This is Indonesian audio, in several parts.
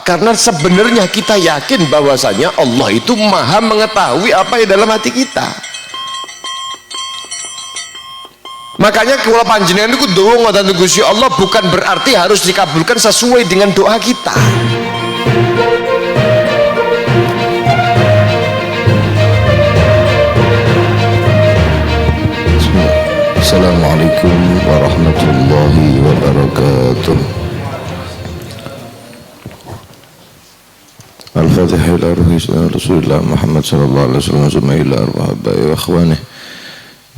Karena sebenarnya kita yakin bahwasanya Allah itu maha mengetahui apa yang dalam hati kita. Makanya kalau panjenengan itu doa ngoten Gusti Allah bukan berarti harus dikabulkan sesuai dengan doa kita. Assalamualaikum warahmatullahi wabarakatuh. Al-Fatihah ila ruhi Rasulullah Muhammad sallallahu alaihi wasallam wa ila arwahi wa ikhwanihi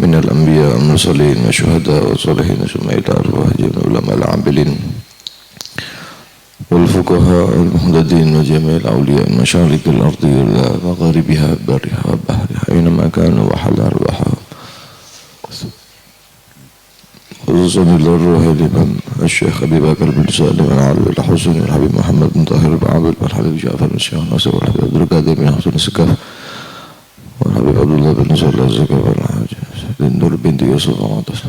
min al-anbiya wal mursalin wa syuhada wa salihin wa ila arwahi ulama al-amilin wal fuqaha al-muhtadin wa jami'il awliya masyarik al-ardi wa magharibiha bariha wa bahriha aina ma kanu wa hala arwaha khususan ila ruhi al-imam الشيخ أبي بكر بن سالم العربي الحسن والحبيب محمد بن طاهر بن عبد والحبيب جعفر بن الشيخ ناصر والحبيب عبد القادر بن حسن السكاف والحبيب عبد الله بن نصر الزكاف والحاج نور بنت يوسف وعطس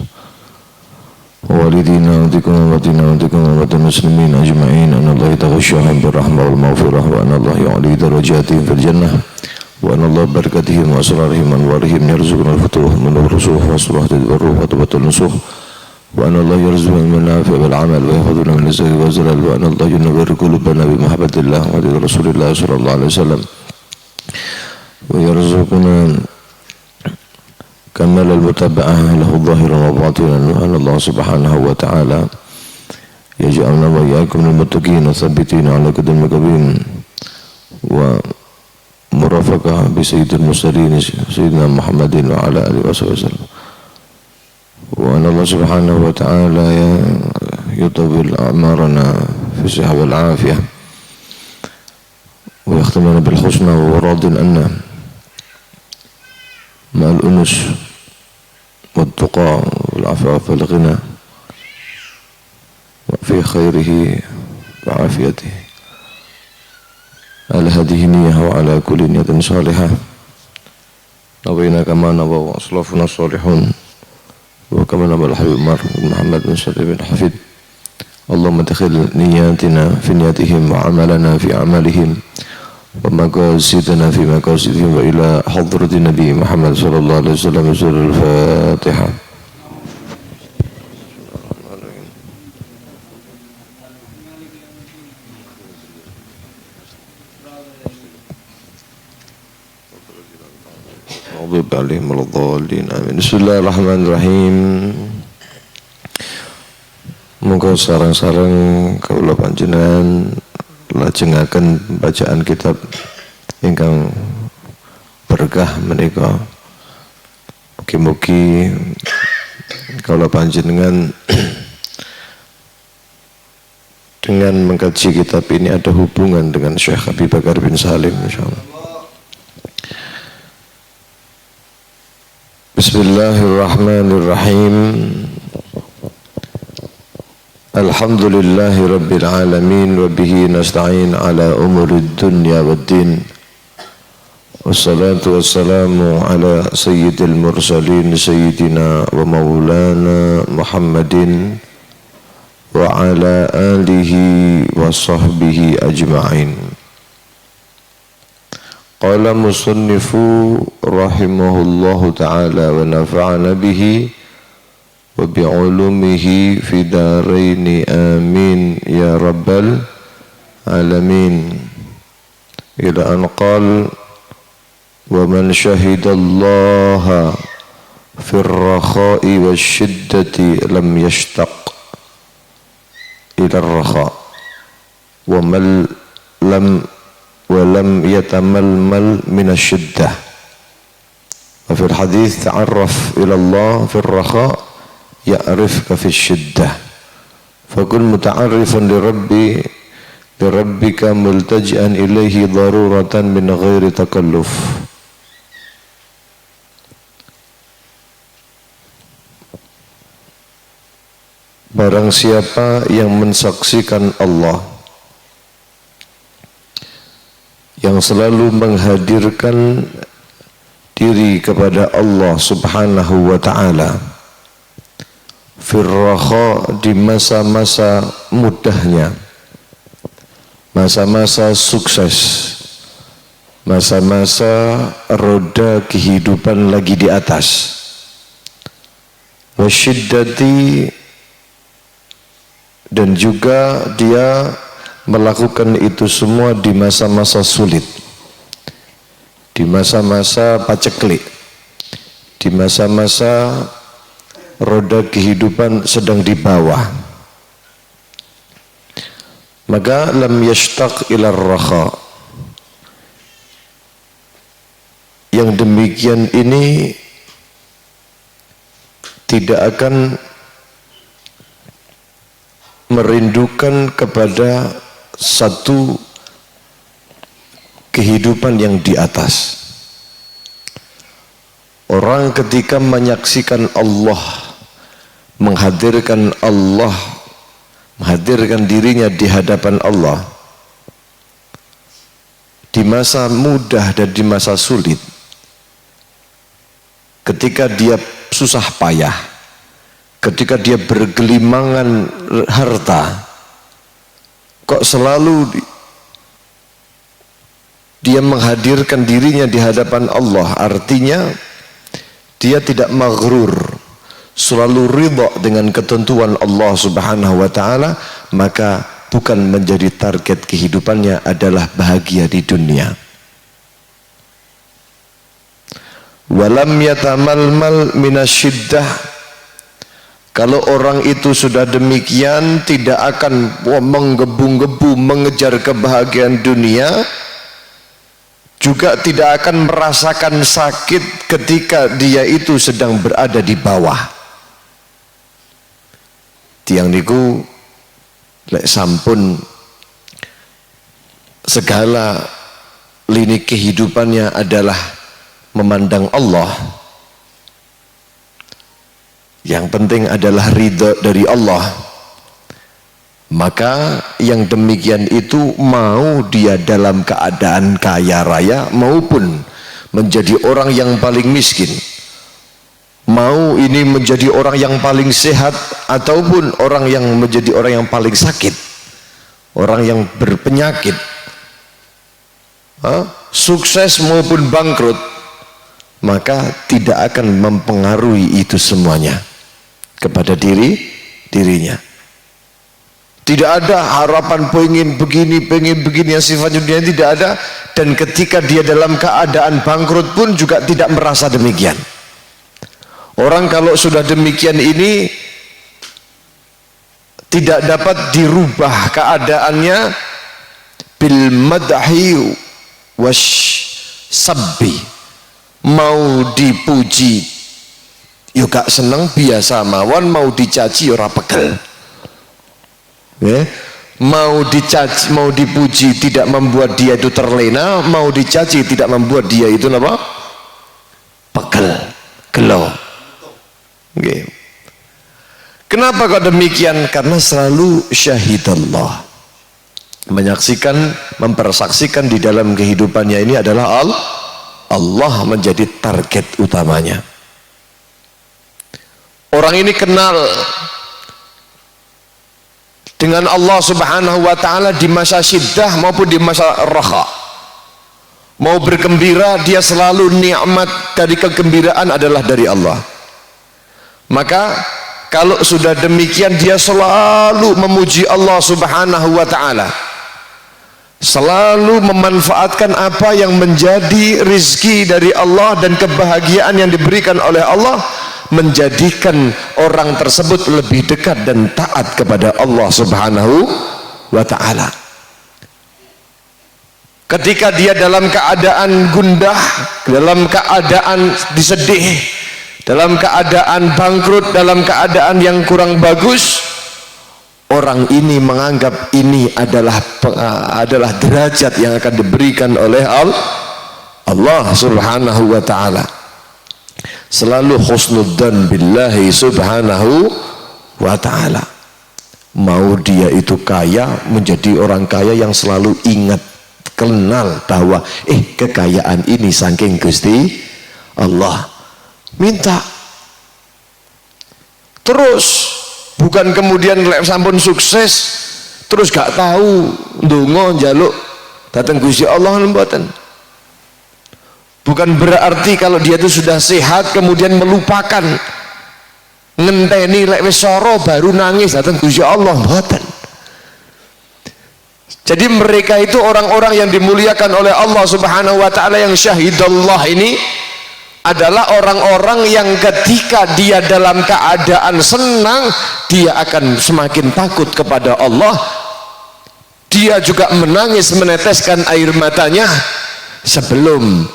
ووالدينا وذكر أمتنا وذكر أمة المسلمين أجمعين أن الله يتغشاهم بالرحمة والمغفرة وأن الله يعلي درجاتهم في الجنة وأن الله بركتهم وأسرارهم وأنوارهم يرزقنا الفتوح من الرسوخ والصلاح والروح وتوبة النصوح وأن الله يرزقنا المنافع بالعمل ويأخذنا من الزكاة والزلال وأن الله ينور قلوبنا بمحبة الله وحديث رسول الله صلى الله عليه وسلم ويرزقنا كمال المتابعة له ظاهرا وباطنا وأن الله سبحانه وتعالى يجعلنا وإياكم من المتقين الثابتين على قدم القبيل ومرافقة بسيد المرسلين سيدنا محمد وعلى آله وصحبه وسلم وأن الله سبحانه وتعالى يطول أعمارنا في الصحة والعافية ويختمنا بالحسنى وهو راض عنا مع الأنس والتقى والعفاف والغنى وفي خيره وعافيته على هذه النية وعلى كل نية صالحة نوينا كما نوى أسلافنا الصالحون وكما نبى الحبيب محمد بن سليم بن حفيد اللهم ادخل نياتنا في نياتهم وعملنا في أعمالهم ومقاصدنا في مقاصدهم وإلى حضرة النبي محمد صلى الله عليه وسلم سورة الفاتحة. عليهم الضالين آمين. Bismillahirrahmanirrahim. Muga sareng-sareng kawula panjenengan lajengaken bacaan kitab ingkang berkah menika. Mugi-mugi kawula panjenengan dengan mengkaji kitab ini ada hubungan dengan Syekh Abi Bakar bin Salim insyaallah. Bismillahirrahmanirrahim. Alhamdulillahi rabbil alamin wa bihi nasta'in ala umurid dunya waddin. Wassalatu wassalamu ala sayyidil mursalin sayyidina wa maulana Muhammadin wa ala alihi wa sahbihi ajma'in. Qala musannifu rahimahullahu ta'ala wa nafa'ana bihi wa bi'ulumihi fi daraini amin ya rabbal alamin ila an qal wa man syahidallaha fi ar-rakha'i wa syiddati lam yashtaq ila ar-rakha' wa man ولم يتململ من الشدة وفي الحديث تعرف إلى الله في الرخاء يعرفك في الشدة فكن متعرفا لربك ملتجئا إليه ضرورة من غير تكلف. Barang siapa yang mensaksikan Allah, yang selalu menghadirkan diri kepada Allah subhanahu wa ta'ala firrakha di masa-masa mudahnya masa-masa sukses, masa-masa roda kehidupan lagi di atas, wasyiddati, dan juga dia melakukan itu semua di masa-masa sulit, di masa-masa paceklik, di masa-masa roda kehidupan sedang di bawah. Maka lam yashtaq ila raha, yang demikian ini tidak akan merindukan kepada satu kehidupan yang di atas. Orang ketika menyaksikan Allah, menghadirkan Allah, menghadirkan dirinya di hadapan Allah di masa mudah dan di masa sulit, ketika dia susah payah, ketika dia bergelimangan harta, kok selalu dia menghadirkan dirinya di hadapan Allah. Artinya dia tidak maghrur, selalu ridha dengan ketentuan Allah Subhanahu wa ta'ala, maka bukan menjadi target kehidupannya adalah bahagia di dunia. Walam yatamalmal minasyiddah, kalau orang itu sudah demikian tidak akan menggebu-gebu mengejar kebahagiaan dunia, juga tidak akan merasakan sakit ketika dia itu sedang berada di bawah. Tiang niku lek sampun segala lini kehidupannya adalah memandang Allah, yang penting adalah ridha dari Allah, maka yang demikian itu mau dia dalam keadaan kaya raya maupun menjadi orang yang paling miskin, mau ini menjadi orang yang paling sehat ataupun orang yang menjadi orang yang paling sakit, orang yang berpenyakit, sukses maupun bangkrut, maka tidak akan mempengaruhi itu semuanya kepada dirinya. Tidak ada harapan pengen begini yang sifatnya dunia, tidak ada. Dan ketika dia dalam keadaan bangkrut pun juga tidak merasa demikian. Orang kalau sudah demikian ini tidak dapat dirubah keadaannya bil madhi wasyabbi, mau dipuji yo gak seneng biasa mawon, mau dicaci ora pegel. Mau dicaci, mau dipuji tidak membuat dia itu terlena, mau dicaci tidak membuat dia itu apa? Pegel, gelo. Kenapa kok demikian? Karena selalu syahidallah, menyaksikan, mempersaksikan di dalam kehidupannya ini adalah Allah menjadi target utamanya. Orang ini kenal dengan Allah Subhanahu wa ta'ala di masa syiddah maupun di masa raha. Mau bergembira, dia selalu nikmat dari kegembiraan adalah dari Allah. Maka kalau sudah demikian dia selalu memuji Allah Subhanahu wa ta'ala, selalu memanfaatkan apa yang menjadi rizki dari Allah dan kebahagiaan yang diberikan oleh Allah, menjadikan orang tersebut lebih dekat dan taat kepada Allah Subhanahu wa ta'ala. Ketika dia dalam keadaan gundah, dalam keadaan disedih, dalam keadaan bangkrut, dalam keadaan yang kurang bagus, orang ini menganggap ini adalah derajat yang akan diberikan oleh Allah Subhanahu wa ta'ala. Selalu husnudzan billahi subhanahu wa ta'ala. Mau dia itu kaya, menjadi orang kaya yang selalu ingat, kenal bahwa kekayaan ini saking Gusti Allah. Minta terus, bukan kemudian sampun sukses terus gak tahu ndonga njaluk datang Gusti Allah mboten. Bukan berarti kalau dia itu sudah sehat kemudian melupakan, ngenteni lek wis soro baru nangis datang Gusti Allah, mboten. Jadi mereka itu orang-orang yang dimuliakan oleh Allah Subhanahu wa taala, yang syahidallah ini adalah orang-orang yang ketika dia dalam keadaan senang dia akan semakin takut kepada Allah. Dia juga menangis meneteskan air matanya sebelum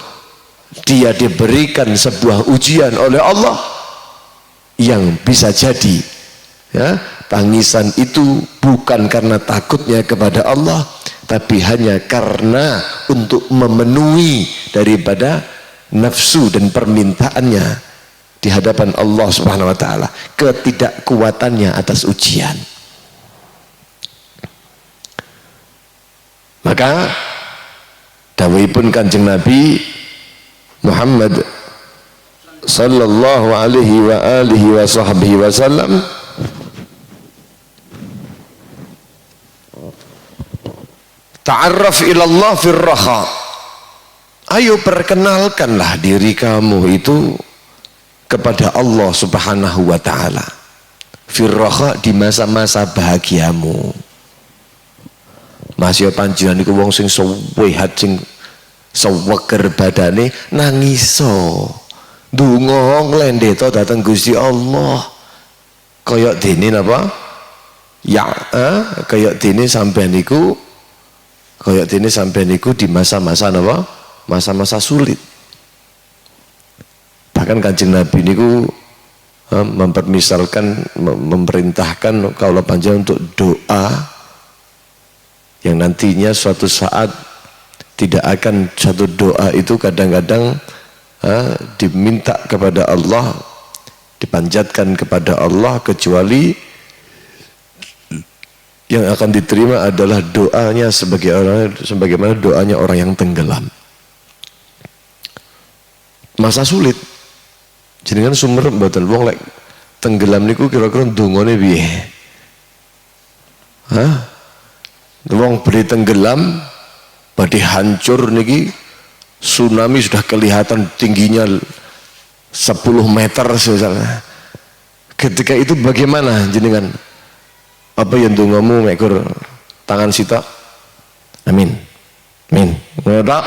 dia diberikan sebuah ujian oleh Allah yang bisa jadi ya, tangisan itu bukan karena takutnya kepada Allah, tapi hanya karena untuk memenuhi daripada nafsu dan permintaannya di hadapan Allah Subhanahu wa taala, ketidakkuatannya atas ujian. Maka dawuhipun Kanjeng Nabi Muhammad sallallahu alaihi wa alihi wa sahbihi wasallam, ta'arraf ilallah firraha, ayo perkenalkanlah diri kamu itu kepada Allah Subhanahu wa taala firraha, di masa-masa bahagiamu. Masih panjenengan niku wong sing sehat sing seweger badane nangiso ndonga nglendeta dateng Gusti Allah kaya dene napa ya kaya dene sampean niku di masa-masa napa, masa-masa sulit. Bahkan Kanjeng Nabi niku mempermisalkan, memerintahkan kaula panjenengan untuk doa yang nantinya suatu saat tidak akan, satu doa itu kadang-kadang diminta kepada Allah, dipanjatkan kepada Allah, kecuali yang akan diterima adalah doanya sebagaimana doanya orang yang tenggelam. Masa sulit jenengan sumber mboten wong lek tenggelam niku kira-kira ndongane piye? Wong beri tenggelam badhe hancur niki, tsunami sudah kelihatan tingginya 10 meter misalnya. Ketika itu bagaimana jenengan? Apa yang ndongamu mekur tangan sita? Amin. Amin. Nggak?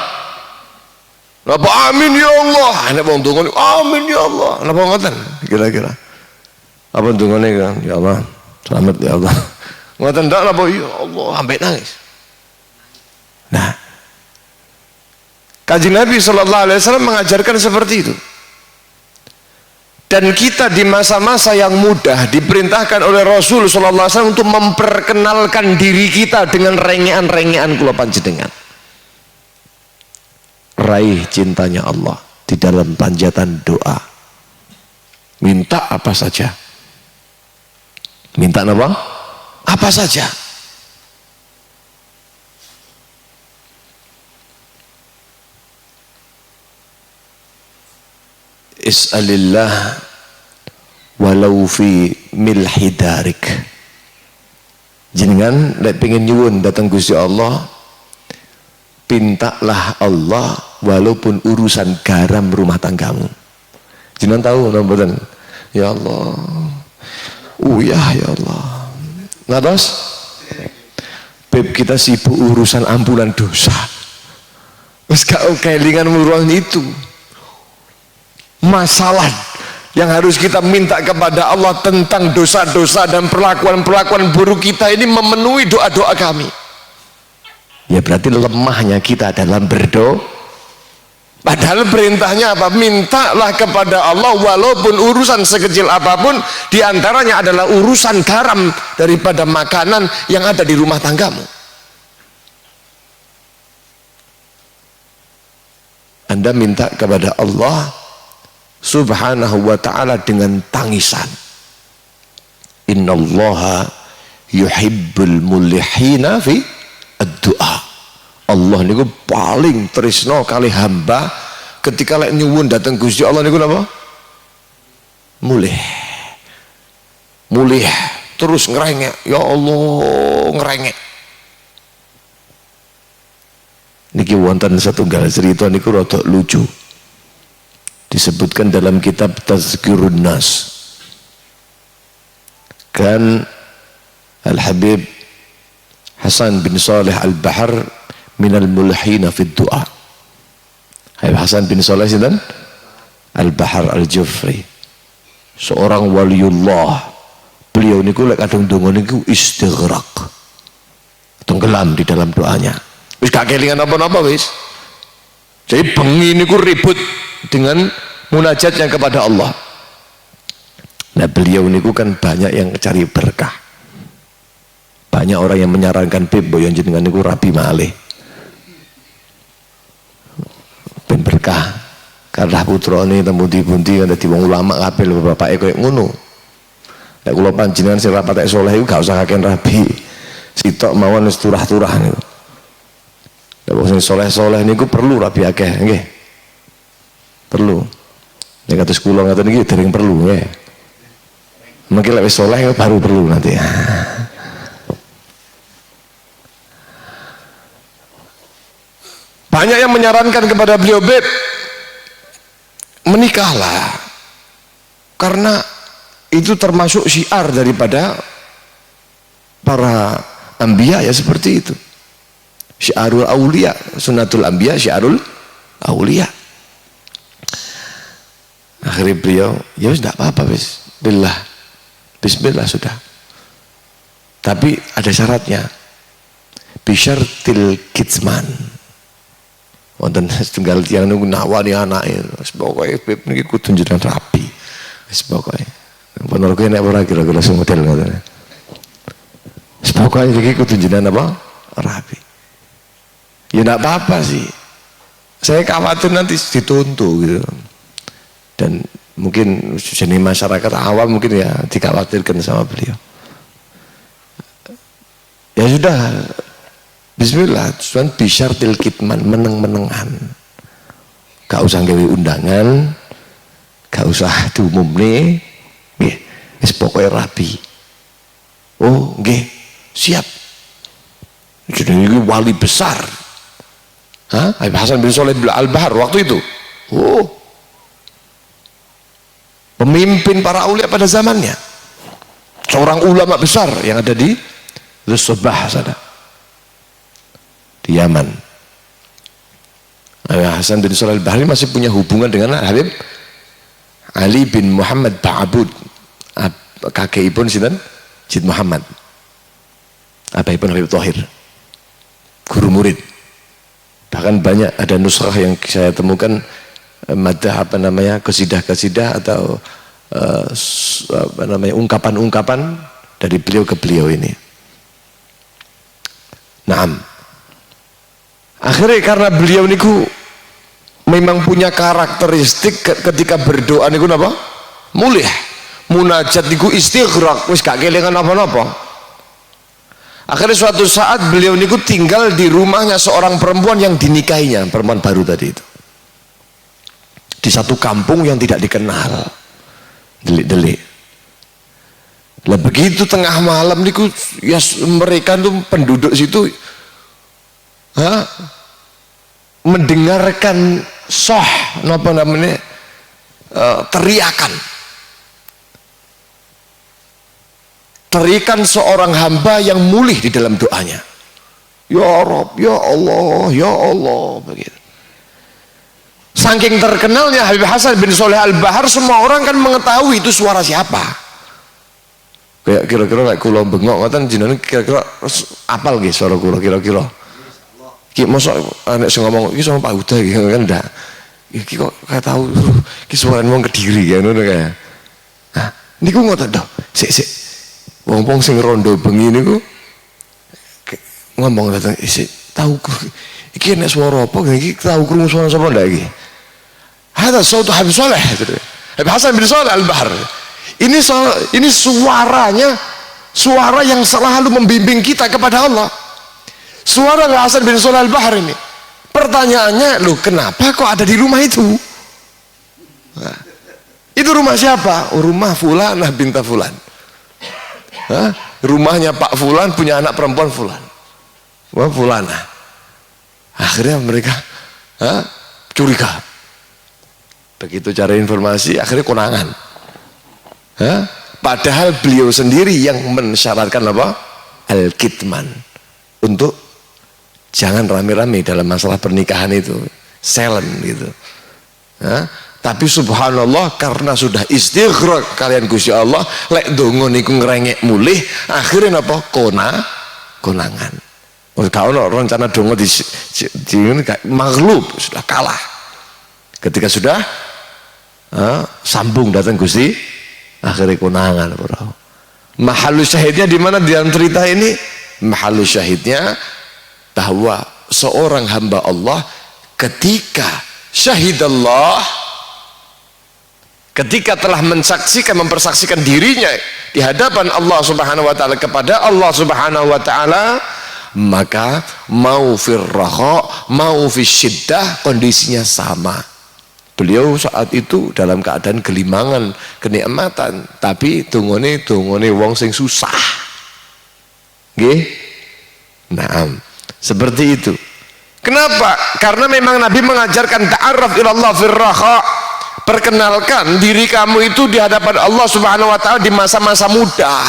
Apa amin ya Allah? Nek wong ndonga amin ya Allah. Napa ngoten? Kira-kira. Apa ndongane kan? Ya Allah, selamat ya Allah. Ngoten ndak napa ya Allah sampai nangis. Nah, Kanjeng Nabi sallallahu alaihi wasallam mengajarkan seperti itu. Dan kita di masa-masa yang mudah diperintahkan oleh Rasul sallallahu alaihi wasallam untuk memperkenalkan diri kita dengan rengean-rengean kula panjenengan. Raih cintanya Allah di dalam panjatan doa. Minta apa saja. Minta apa? Apa saja. Is'alillah walau fi milhi darik. Jenengan lek pengen nyuwun datang Gusti Allah, pintalah Allah walaupun urusan garam rumah tanggamu. Jenengan tahu mboten? Ya Allah. Ya Allah. Ngados? Beb kita sibuk urusan ampunan dosa. Wis gak kelingan urusan itu. Masalah yang harus kita minta kepada Allah tentang dosa-dosa dan perlakuan-perlakuan buruk kita ini memenuhi doa-doa kami. Ya berarti lemahnya kita dalam berdoa. Padahal perintahnya apa? Mintalah kepada Allah walaupun urusan sekecil apapun, diantaranya adalah urusan garam daripada makanan yang ada di rumah tanggamu. Anda minta kepada Allah Subhanahu wa ta'ala dengan tangisan. Innallaha yuhibbul mulihina fi ad-du'a. Allah niku paling tresno kali hamba ketika lek nyuwun dateng Gusti Allah niku napa? Mulih terus ngerengek, ya Allah ngerengek. Niki wonten satunggal cerita niku rada lucu. Disebutkan dalam kitab Tazkirun Nas. Kan Al-Habib Hasan bin Saleh Al-Bahar minal mulhina fid du'a. Habib Hasan bin Saleh sinten? Al-Bahar Al-Jufri. Seorang waliullah. Beliau niku lek kadang donga niku istighraq. Tenggelam di dalam doanya. Wis gak kelingan apa-apa wis. Jadi bengi niku ribut dengan munajatnya kepada Allah. Nah beliau niku kan banyak yang cari berkah. Banyak orang yang menyarankan Bib boyo jenengan niku rabi malih. Ben berkah. Karena putrane temu dibundi kan dadi wong ulama kabeh bapake koyo ngono. Nek kula panjenengan sing rapat saleh iku gak usah kakek rabi. Sitok mawon wis turah-turah niku. Nek wong sing saleh-saleh niku perlu rabi akeh nggih. Perlu. Nek kados kula ngaten iki dereng perlu nggih. Mungkin lek wis saleh baru perlu nanti. Banyak yang menyarankan kepada beliau, Beb, menikahlah. Karena itu termasuk syiar daripada para anbiya ya seperti itu. Syiarul aulia, sunnatul anbiya, syiarul aulia. Akhirnya beliau, ya sudah apa-apa wis. Bismillah sudah. Tapi ada syaratnya. Bisyartil kitman. Wonten setunggal tiyang niku nawani anake. Wis pokoke Beb niki kudu jenengan rapi. Wis pokoke. Bener kowe nek ora kira-kira sing model ngoten. Wis pokoke iki kudu jenengan apa? Rapi. Ya enggak apa-apa sih. Saya khawatir nanti dituntut gitu. Dan mungkin jenis masyarakat awam mungkin ya dikhawatirkan sama beliau. Ya sudah. Bismillah, cuman bisyartil kitman, meneng-menengan. Gak usah gawe undangan, gak usah diumumne, nggih, wis pokoke rabi. Oh, nggih, siap. Jadi ini wali besar. Hah? Habib Hasan bin Saleh Al-Bahar waktu itu. Oh. Pemimpin para aulia pada zamannya. Seorang ulama besar yang ada di Subah sana. Di Yaman. Hasan bin Saleh Al-Bahri masih punya hubungan dengan Habib Ali bin Muhammad Ba'abud, kakekipun sinten? Syed Muhammad. Abahipun Habib Thohir, guru murid. Bahkan banyak ada nusrah yang saya temukan madah apa namanya, kesidah-kesidah atau apa namanya, ungkapan-ungkapan dari beliau ke beliau ini. Naam. Akhirnya karena beliau niku memang punya karakteristik ketika berdoa niku napa? Mulih. Munajat niku istighraq, wis gak kelingan apa-apa. Akhirnya suatu saat beliau niku tinggal di rumahnya seorang perempuan yang dinikahinya, perempuan baru tadi itu. Di satu kampung yang tidak dikenal. Delik-delik. Lah begitu tengah malam niku ya mereka tuh penduduk situ mendengarkan apa namanya, teriakan seorang hamba yang mulih di dalam doanya. Ya Rabb, ya Allah, ya Allah, begitu. Saking terkenalnya Habib Hasan bin Saleh Al-Bahar, semua orang kan mengetahui itu suara siapa. Kayak kira-kira kayak kula bengok ngoten jenengan kira-kira apal nggih suara kula kira-kira. Ki mosok nek sing ngomong iki sama Pak Huda iki kan ndak. Iki kok gak tahu iki suarane wong Kediri ya ngono kae. Nah, niku ngoten to. Sik. Wong-wong sing rondo bengi niku ngomong datang isik tahu iki nek suara apa iki tahu krungu suara sapa ndak iki. Hada sautu Habib Saleh. Habib Hasan bin Saleh Al-Bahar. Ini suaranya suara yang selalu membimbing kita kepada Allah. Suara Hasan bin Saleh Al-Bahar ini. Pertanyaannya, loh kenapa kok ada di rumah itu? Nah, itu rumah siapa? Oh, rumah Fulanah binta Fulan. Rumahnya Pak Fulan punya anak perempuan Fulan, wah Fulana. Akhirnya mereka curiga. Begitu cari informasi, akhirnya konangan. Padahal beliau sendiri yang mensyaratkan apa? Al-kitman, untuk jangan rame-rame dalam masalah pernikahan itu, silent gitu. Tapi subhanallah, karena sudah istighraq kalian Gusti Allah, lek dongo niku ngerengek mulih, akhirnya apa? Konangan. Kalau rencana dongo di maghlub, sudah kalah. Ketika sudah sambung datang Gusti, akhirnya konangan. Mahalus syahidnya di mana dalam cerita ini? Mahalus syahidnya bahwa seorang hamba Allah ketika syahidallah, ketika telah mensaksikan, mempersaksikan dirinya di hadapan Allah Subhanahu wa taala kepada Allah Subhanahu wa taala, maka mau firraha mau fisyiddah kondisinya sama. Beliau saat itu dalam keadaan gelimangan kenikmatan, tapi tungone wong sing susah. Nggih? Naam. Seperti itu. Kenapa? Karena memang Nabi mengajarkan ta'arraf ilallah firraha. Perkenalkan diri kamu itu di hadapan Allah Subhanahu wa taala di masa-masa muda.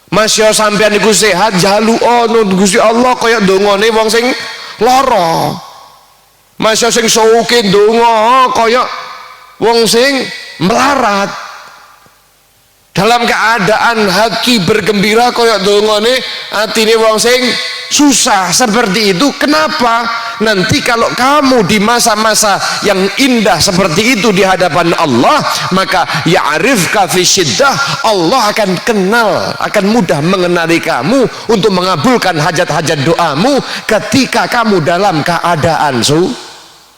Masya sampean niku sehat, jalu ono Gusti Allah kaya dongane wong sing lara. Masya sing suke donga kaya wong sing melarat. Dalam keadaan hati bergembira kaya dongane atine wong sing susah. Seperti itu. Kenapa? Nanti kalau kamu di masa-masa yang indah seperti itu di hadapan Allah, maka ya'rifka fi syiddah, Allah akan kenal, akan mudah mengenali kamu untuk mengabulkan hajat-hajat doamu. Ketika kamu dalam keadaan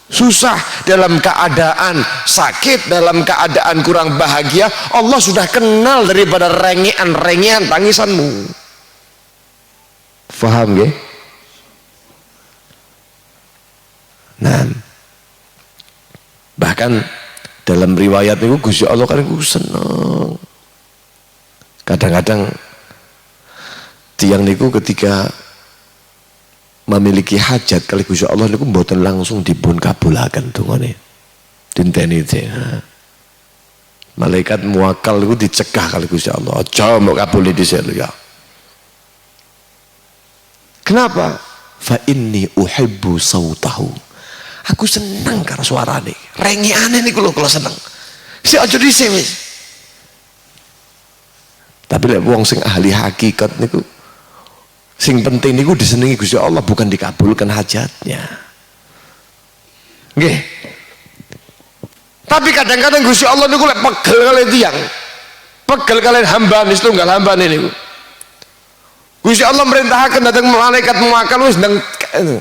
susah, dalam keadaan sakit, dalam keadaan kurang bahagia, Allah sudah kenal daripada rengean tangisanmu. Faham ya? Nah, bahkan dalam riwayat itu Gusti Allah kan seneng. Kadang-kadang tiang niku ketika memiliki hajat kali Gusti Allah niku mboten langsung dipun kabulaken dongane. Dinteni itu. Malaikat muwakal niku dicegah kali Gusti Allah. Aja mbok kabuli dhisik lho ya. Kenapa? Fa inni uhibbu sautahu. Aku seneng karo suarane. Rengeane niku lho kula seneng. Si aja dhisik wis. Tapi lek wong sing ahli hakikat niku sing penting niku disenengi Gusti Allah, bukan dikabulkan hajatnya. Nggih. Tapi kadang-kadang Gusti Allah niku lek pegel kalian tiyang. Pegel kalian hamba setunggal hamba niku. Gusti Allah merintahkan datang malaikat muwakal wis ndang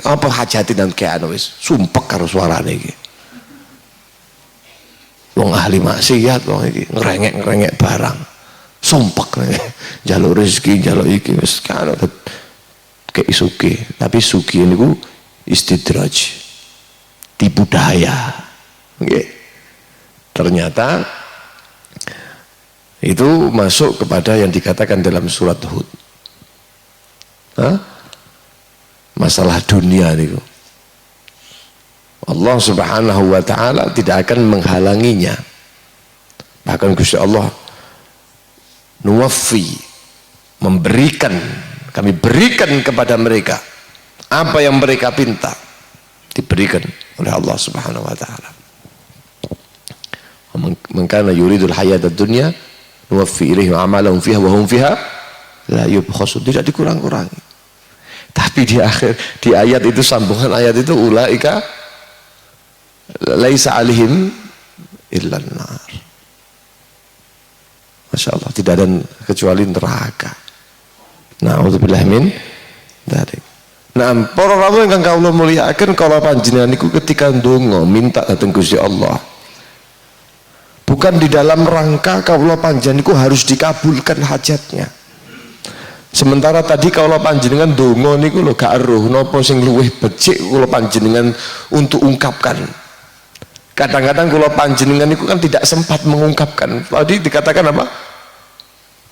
apa hajati dan keano wis sumpek karo suarane iki. Wong ahli maksiat wong iki ngerengek barang. Sumpek njaluk rezeki, njaluk iki wis kan kayak suki, tapi suki niku istidraj, tipu daya. Okay. Ternyata itu masuk kepada yang dikatakan dalam surat Hud. Masalah dunia niku. Allah Subhanahu wa taala tidak akan menghalanginya. Bahkan Gusti Allah nuwaffi, memberikan, kami berikan kepada mereka apa yang mereka pinta, diberikan oleh Allah Subhanahu wa taala. Man kana yuridul hayatad dunya nuwaffi ilaihim a'malahum fiha wa hum fiha la yubkhasun, tidak dikurang-kurangi. Tapi di akhir, di ayat itu, sambungan ayat itu, ulaika laisa alaihim illan nar. Masya Allah, tidak ada kecuali neraka. Na'udzubillah min dzalik. Nah, para rawuh ingkang kawula mulyakaken, kala panjenengan niku ketika ndonga minta dhateng Gusti Allah, bukan di dalam rangka kawula panjenengan niku harus dikabulkan hajatnya. Sementara tadi kawula panjenengan ndonga niku lho gak eruh napa sing luwih becik kula panjenengan untuk ungkapkan. Kadang-kadang kula panjenengan niku kan tidak sempat mengungkapkan. Tadi dikatakan apa?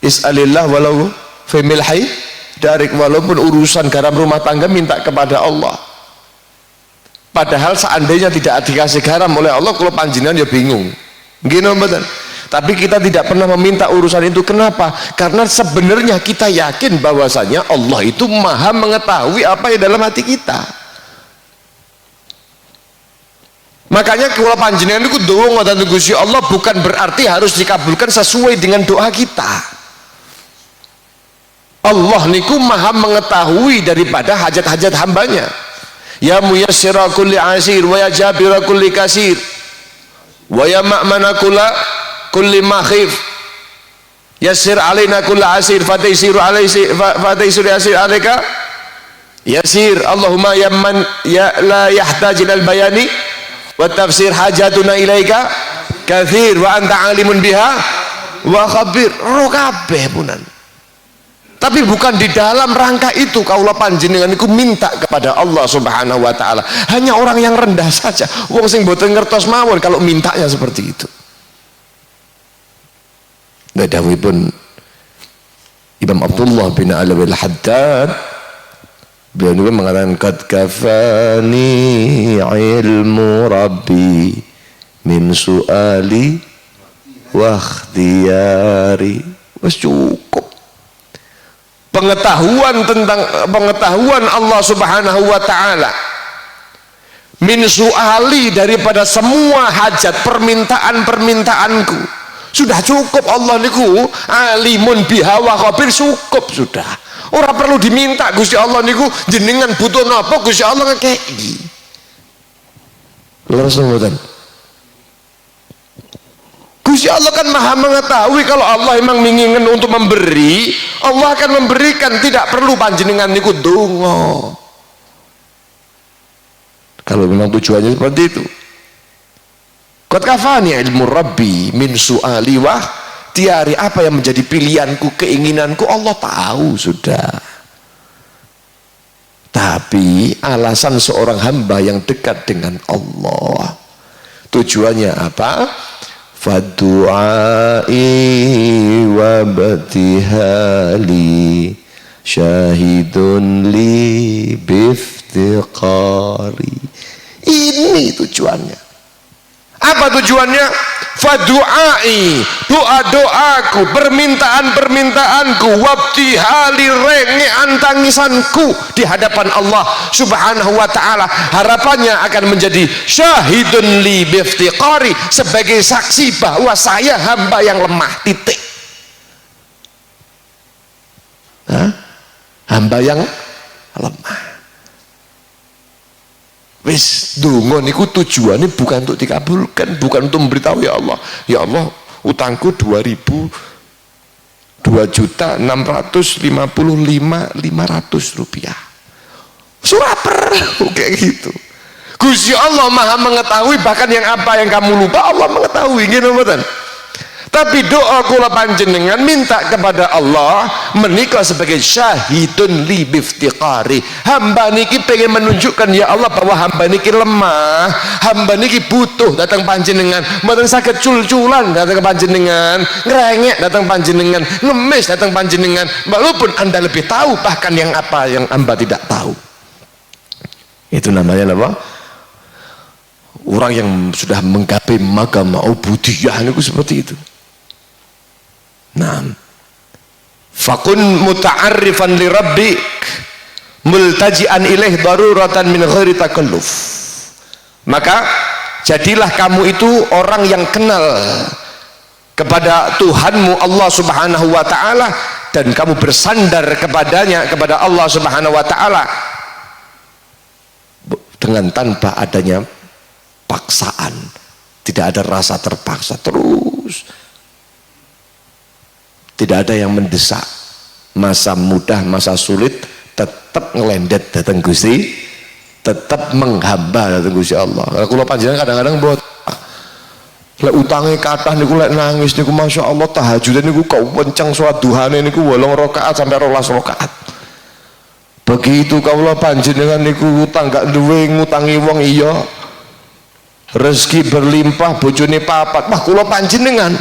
Is'alillah walau fi milhi darik, walaupun urusan garam rumah tangga minta kepada Allah. Padahal seandainya tidak dikasih garam oleh Allah, kalau panjenengan ya bingung. Gini betul. Tapi kita tidak pernah meminta urusan itu. Kenapa? Karena sebenarnya kita yakin bahwasanya Allah itu maha mengetahui apa yang dalam hati kita. Makanya kalau panjenengan itu doa ngoten Gusti Allah bukan berarti harus dikabulkan sesuai dengan doa kita. Allah niku maha mengetahui daripada hajat-hajat hambanya. Ya muyassira kulli asir wa ya jabira kulli kasir wa ya ma'mana kulli makhif yassir alaina kulla asir fataysiru yasir alaika yasir. Allahumma yamman ya la yahtaj ilal bayani wa tafsir hajatuna ilaika kathir wa anta alimun biha wa khabir. Roh kabeh punan. Tapi bukan di dalam rangka itu kaula panjenengan iku minta kepada Allah Subhanahu wa taala. Hanya orang yang rendah saja, wong sing mboten ngertos mawon kalau mintanya seperti itu. Dawuhipun Imam Abdullah bin Alawi al-Haddad, beliau juga mengatakan qad kafani ilmu rabbi min su'ali wa ikhtiyari. Wes cukup pengetahuan tentang pengetahuan Allah Subhanahu wa taala, min su'ali, daripada semua hajat permintaan-permintaanku. Sudah cukup. Allah niku alimun biha wa khabir, cukup sudah. Ora perlu diminta Gusti Allah niku jenengan butuh napa Gusti Allah ngekeki. Langsung ngoten. Gusti Allah kan maha mengetahui. Kalau Allah memang menginginkan untuk memberi, Allah akan memberikan, tidak perlu panjenengan niku donga. Kalau memang tujuannya seperti itu. Qad kafani ilmu rabbi min su'ali wa tiari, apa yang menjadi pilihanku, keinginanku Allah tahu sudah. Tapi alasan seorang hamba yang dekat dengan Allah, tujuannya apa? Fadu'ai wa batihali syahidun li biftiqari. Ini tujuannya. Apa tujuannya? Fadu'ai, doa-doaku, permintaan-permintaanku, wabtihali, rengean tangisanku di hadapan Allah Subhanahu wa ta'ala, harapannya akan menjadi syahidun li biftiqari, sebagai saksi bahwa saya hamba yang lemah, titik. Hamba yang lemah. Wis donga niku tujuannya bukan untuk dikabulkan, bukan untuk memberitahu ya Allah utangku 2.655.500 rupiah. Surah perlu kayak gitu. Gusti Allah maha mengetahui, bahkan yang apa yang kamu lupa Allah mengetahui, gitu betul. Tapi doa kula panjenengan minta kepada Allah menikah sebagai syahidun li biftiqari. Hamba niki pengen menunjukkan ya Allah bahwa hamba niki lemah, hamba niki butuh datang panjenengan, mboten saged cul-culan datang panjenengan, ngrengek datang panjenengan, ngemis datang panjenengan, walaupun Anda lebih tahu bahkan yang apa yang hamba tidak tahu. Itu namanya apa? Orang yang sudah menggapai makam ubudiyah niku seperti itu. Nah, fakun muta'arrifan li rabbik multaji'an ilaih daruratan min ghairi takalluf. Maka jadilah kamu itu orang yang kenal kepada Tuhanmu Allah Subhanahu wa ta'ala, dan kamu bersandar kepadanya, kepada Allah Subhanahu wa ta'ala, dengan tanpa adanya paksaan. Tidak ada rasa terpaksa, terus tidak ada yang mendesak. Masa mudah, masa sulit, tetap ngelendet datang Gusti, tetap menghamba datang Gusti Allah. Kalau panjenengan kadang-kadang buat lek utange kathah niku lek nangis niku Masya Allah, tahajud niku kau wenceng salat duhane niku 8 rakaat sampai 12 rakaat. Begitu kawula panjenengan niku utang gak duwe ngutangi wong, iya rezeki berlimpah, bojone papat, wah kula panjenengan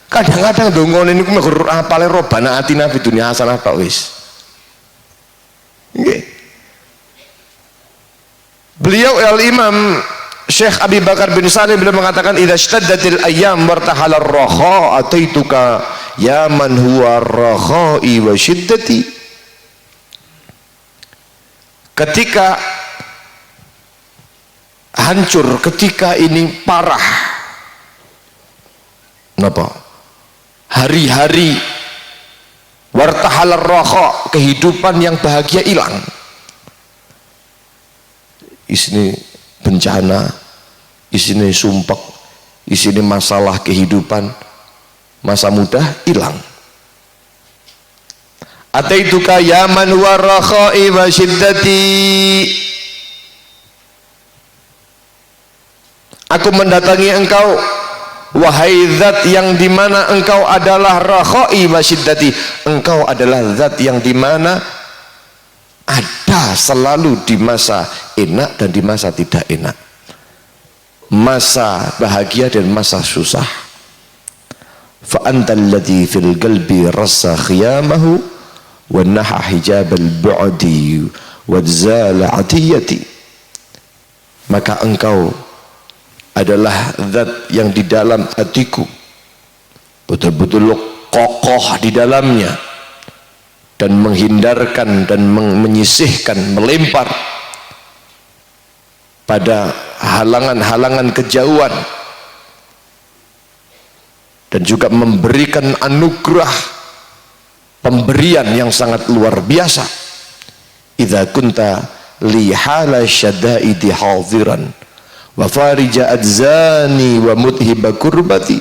Kadang-kadang dongone niku mung apale robana atina fid dunya hasanah tok wis. Nggih. Beliau al-Imam Syekh Abi Bakar bin Salim beliau mengatakan idza ishtaddatil ayyam wartahalar raha ataituka ya man huwa rakhai wa syiddati. Ketika hancur, ketika ini parah, napa? Hari-hari wartahalar raha, kehidupan yang bahagia hilang. Isini bencana, isini sumpek, isini masalah kehidupan, masa muda hilang. Ataituka ya man wa rakhai wa syiddati. Aku mendatangi engkau wahai zat yang dimana engkau adalah rakhai wa syiddati. Engkau adalah zat yang dimana ada selalu di masa enak dan di masa tidak enak, masa bahagia dan masa susah. Fa antal ladzi fil qalbi rasa khiyamahu wa naha hijabal bu'di wa zala atiyati. Maka engkau adalah zat yang di dalam hatiku betul-betul kokoh di dalamnya dan menghindarkan dan menyisihkan, melempar pada halangan-halangan kejauhan dan juga memberikan anugerah pemberian yang sangat luar biasa. Idza kunta li hala syadaidi hadiran wa farija adzani wa mudhiba kurbati.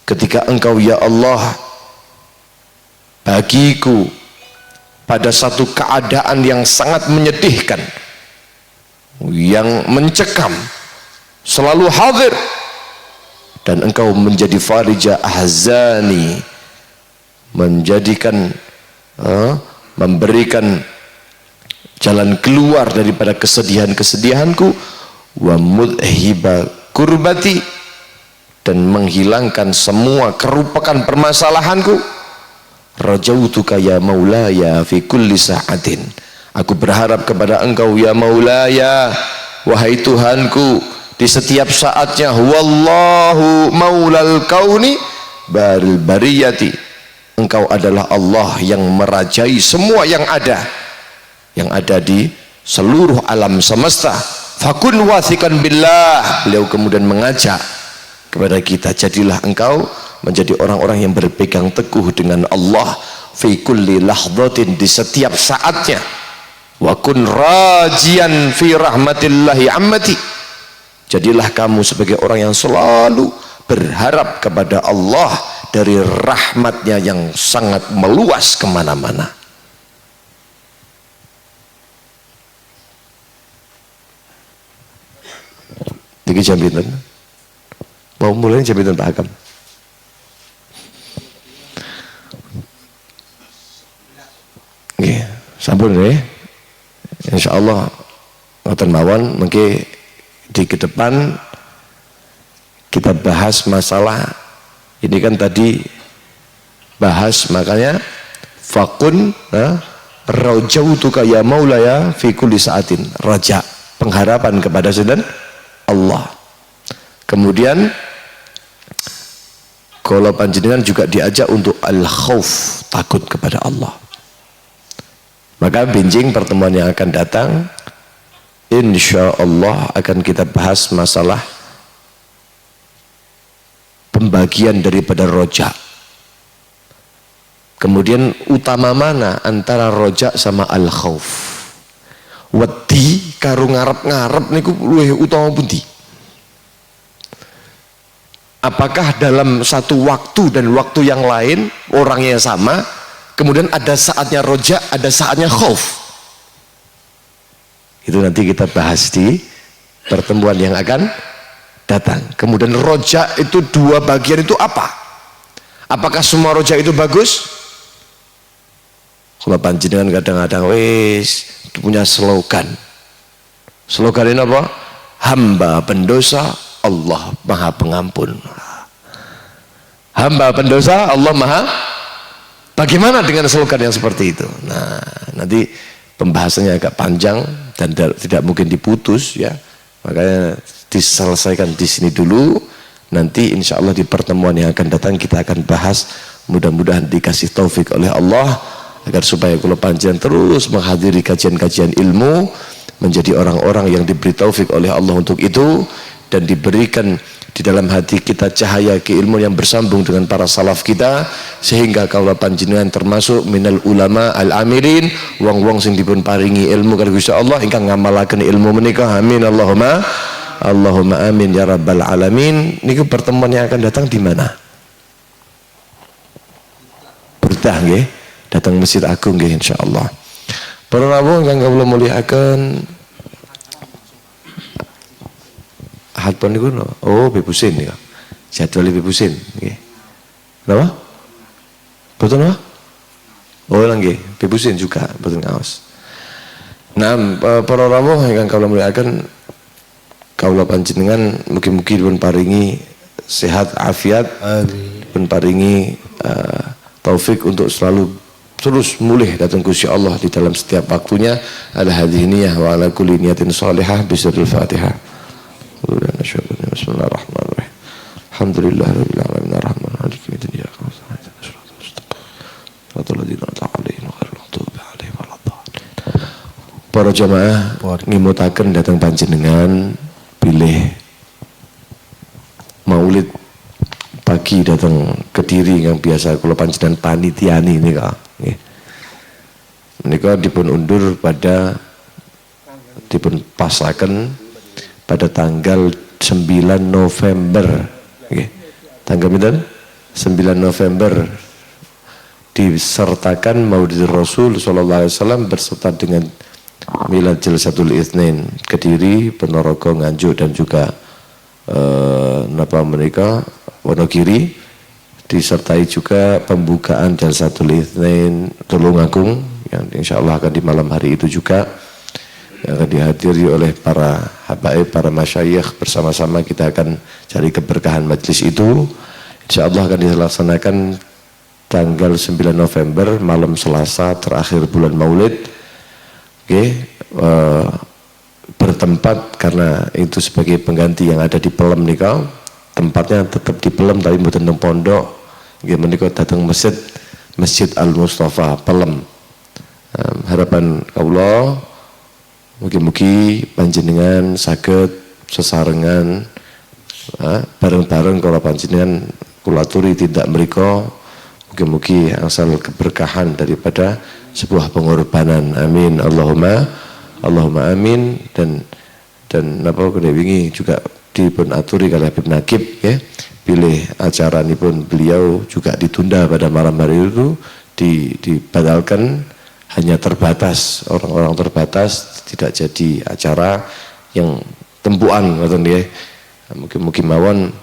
Ketika engkau ya Allah bagiku pada satu keadaan yang sangat menyedihkan, yang mencekam, selalu hadir, dan engkau menjadi farija ahzani, menjadikan memberikan jalan keluar daripada kesedihan-kesedihanku, wa mudhiba kurbati, dan menghilangkan semua kerupakan permasalahanku. Rajautuka ya maulaya fi kulli sa'atin. Aku berharap kepada engkau ya maulaya, wahai Tuhanku, di setiap saatnya. Wallahu maulal kauni baril bariyati. Engkau adalah Allah yang merajai semua yang ada di seluruh alam semesta. Fakun wathikan billah. Beliau kemudian mengajak kepada kita, jadilah engkau menjadi orang-orang yang berpegang teguh dengan Allah fi kulli lahdhatin, di setiap saatnya. Wa kun rajian fi rahmatillahi ammati. Jadilah kamu sebagai orang yang selalu berharap kepada Allah dari rahmatnya yang sangat meluas kemana-mana. Iki jam pinten? Mau mulai jam pinten Pak Hakam? Nggih, sampun nggih. Insyaallah ngoten mawon mengki di ke depan kita bahas masalah ini kan tadi bahas, makanya fakun rajautuka ya maulaya fi kulli saatin, raja, pengharapan kepada Sayyidina Allah. Kemudian kalau panjenengan juga diajak untuk al-khauf, takut kepada Allah. Maka benjing pertemuan yang akan datang insya Allah akan kita bahas masalah pembagian daripada roja. Kemudian utama mana antara roja sama al-khauf? Wedi karo ngarep-ngarep niku luwih utama pundi? Apakah dalam satu waktu dan waktu yang lain orangnya sama, kemudian ada saatnya roja, ada saatnya khauf? Itu nanti kita bahas di pertemuan yang akan datang. Kemudian roja itu dua bagian itu apa? Apakah semua roja itu bagus? Kalau panjenengan kadang-kadang wis punya slogan. Slogan ini apa? Hamba pendosa, Allah Maha Pengampun. hamba pendosa, Allah Maha. Bagaimana dengan slogan yang seperti itu? Nah, nanti pembahasannya agak panjang dan tidak mungkin diputus ya. Makanya diselesaikan di sini dulu. Nanti insya Allah di pertemuan yang akan datang kita akan bahas. Mudah-mudahan dikasih taufik oleh Allah agar supaya kalau panjenengan terus menghadiri kajian-kajian ilmu, menjadi orang-orang yang diberi taufik oleh Allah untuk itu, dan diberikan di dalam hati kita cahaya keilmuan yang bersambung dengan para salaf kita, sehingga kaula panjenengan termasuk minal ulama al-amilin, wong-wong sing dipun paringi ilmu kali Gusti Allah ingkang ngamalaken ilmu menika. Amin Allahumma amin ya rabbal alamin. Niku pertemuan yang akan datang di mana? Bertah nggih, datang Masjid Agung nggih insyaallah. Para rawuh ingkang kula mulyakaken, Hatpon niku no. Oh, bebusin niku. Jadwal bebusin nggih. Napa? Betul napa? Oh, nggih, bebusin juga, betul ngaos. Nah, para rawuh ingkang kula mulyakaken, kaula panjenengan mugi-mugi dipun paringi sehat afiat, amin. Dipun paringi taufik untuk selalu terus mulih datang Gusti Allah di dalam setiap waktunya. Ala hadhihi niyyah wa ala kulli niyatin shalihah bisirril Fatihah. Bismillahirrahmanirrahim. Alhamdulillahirabbil alamin arrahmanir rahim maliki yaumiddin iyyaka na'budu wa iyyaka nasta'in. Para jamaah ngimutaken datang panjenengan pilih maulid pagi datang Kediri yang biasa kula panjenengan panitiani nika nggih. Menika dipun undur pada dipun pasaken pada tanggal 9 November okay. Tanggal pinten? 9 November disertakan Maulid Rasul sallallahu alaihi wasallam berserta dengan Milad Jalsatul Itsnain Kediri, Ponorogo, Nganjuk dan juga napa mereka Wonogiri, disertai juga pembukaan Jalsatul Itsnain Tulungagung yang insyaallah akan di malam hari itu juga yang akan dihadiri oleh para habaib, para masyayikh. Bersama-sama kita akan cari keberkahan majlis itu. Insyaallah akan dilaksanakan tanggal 9 November malam Selasa terakhir bulan Maulid. Oke, bertempat karena itu sebagai pengganti yang ada di Pelem nika. Tempatnya tetap di Pelem tapi mboten teng pondok. Nggih menika dateng Masjid Al Mustafa Pelem. Harapan kaula mugi-mugi panjenengan saged sesarengan bareng-bareng kula panjenengan kula aturi tidak mriku, mugi-mugi asal keberkahan daripada sebuah pengorbanan. Amin Allahumma amin. Dan napa kene wingi juga dipun aturi kalih Habib Naqib ya, pilih acara nipun beliau juga ditunda pada malam hari itu, dibatalkan, hanya terbatas, orang-orang terbatas, tidak jadi acara yang tempuan ngoten nggih. Mugi-mugi mawon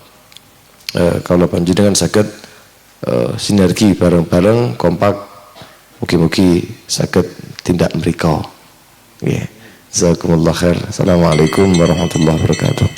kalau panjenengan saged sinergi bareng-bareng kompak, mugi-mugi saged tindak mriko. Nggih. Jazakumullah khair. Assalamualaikum warahmatullahi wabarakatuh.